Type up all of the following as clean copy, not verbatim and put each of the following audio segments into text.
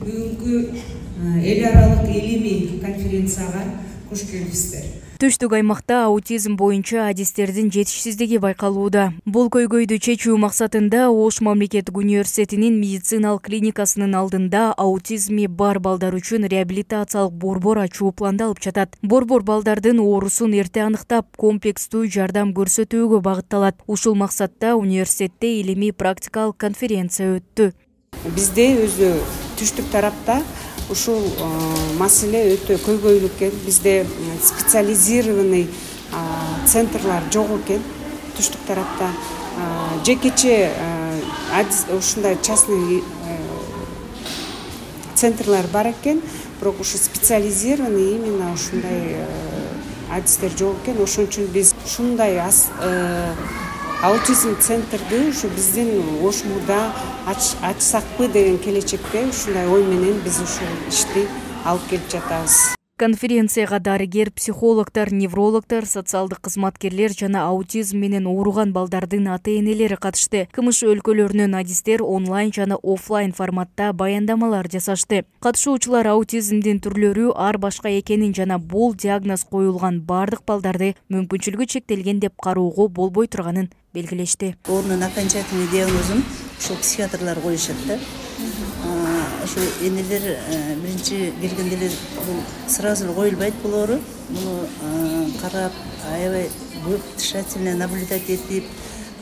бүгүнкү эл аралык илимий конференцияга кош келипсиздер. Түштүк аймакта аутизм боюнча адистердин жетишсиздиги байкалууда. Бул көйгөйдү чечүү максатында Ош мамлекеттик университетинин медициналык клиникасынын алдында аутизми бар балдар үчүн реабилитациялык борбор ачуу пландалып жатат. Борбор балдардын оорусун эрте аныктап, комплекстүү жардам көрсөтүүгө багытталат. Ушул максатта университетте илимий практикалык конференция өттү. Бизде өзү түштүк тарапта ушул маселе өтө көйгөйлүү экен. Бизде специализированный центрлар жок экен. Түштүк тарапта жекече ушундай частный центрлар бар экен, бирок ушу специализированный именно ушундай адистер жок экен. Ошон үчүн биз ушундай аутизм центрди ушу биздин Ошмуда ачсакпы деген келечекте ушундай ой менен биз ушул ишти алып келип жатабыз. Конференцияга дарыгер, психологдор, неврологдор, социалдык кызматкерлер жана аутизм менен ооруган балдардын ата-энелери катышты. КМШ өлкөлөрүнөн адистер онлайн жана офлайн форматта баяндамалар жасашты. Катышуучулар аутизмдин түрлөрү ар башка экенин жана бул диагноз коюлган бардык балдарды мүмкүнчүлүгү чектелген деп кароого болбой турганын белгилешти. Орнун окончательный диагнозун ушул психиатрлар коюшат да. Ошо энелер биринчи келгенде эле бул сразу коюлбайт бул оору. Муну карап, аябай көп тщательно наблюдать этип,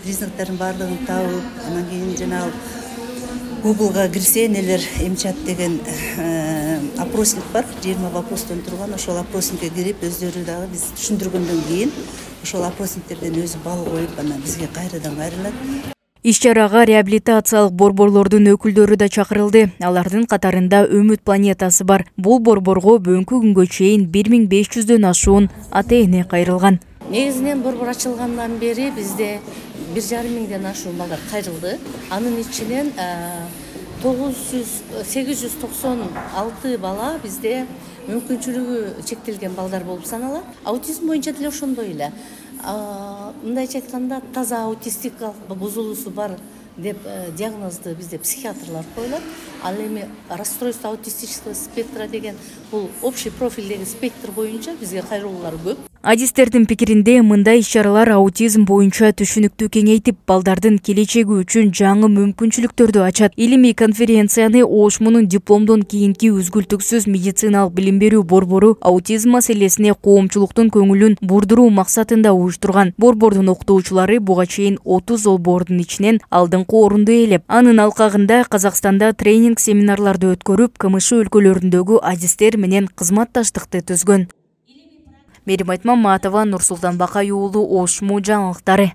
признактарын баардыгын табып, анан кийин жанагы Google'га кирсе энелер эмчат деген опросник бар, 20 вопростон турган. Ошол опросникке кирип, өздөрү дагы биз түшүндүргөндөн кийин ошол опросниктерден өзү бал коюп, анан бизге кайрадан кайрылат. Иш-чарага реабилитациялык борборлордун өкүлдөрү да чакырылды. Алардын катарында Үмүт планетасы бар. Бул борборго бүгүнкү күнгө чейин 1500дөн ашуун ата-эне кайрылган. Негизинен борбор ачылгандан бери бизде 1,5 миңден ашуун балдар кайрылды. Анын ичинен 896 бала бизде мүмкүнчүлүгү чектелген балдар болуп саналат. Аутизм боюнча деле ошондой эле. Мындайча айтканда таза аутистикалык бузулуусу бар деп диагнозду бизде психиатрлар коюлат. Ал эми расстройство аутистического спектра деген бул общий профилдеги спектр боюнча бизге кайрылуулар көп. Адистердин пикиринде мындай иш-чаралар аутизм боюнча түшүнүктү кеңейтип, балдардын келечеги үчүн жаңы мүмкүнчүлүктөрдү ачат. Илимий конференцияны Ошмунун дипломдон кийинки үзгүлтүксүз медициналык билим берүү борбору аутизм маселесине коомчулуктун көңүлүн бурдуруу максатында уюштурган. Борбордун окутуучулары буга чейин 30 долбоордун ичинен алдыңкы орунду ээлеп, анын алкагында Казакстанда тренинг семинарларды өткөрүп, КМШ өлкөлөрүндөгү адистер менен кызматташтыкты түзгөн. Мерим Айтмаматова, Нурсултан Бакай уулу, Ошму жаңылыктары.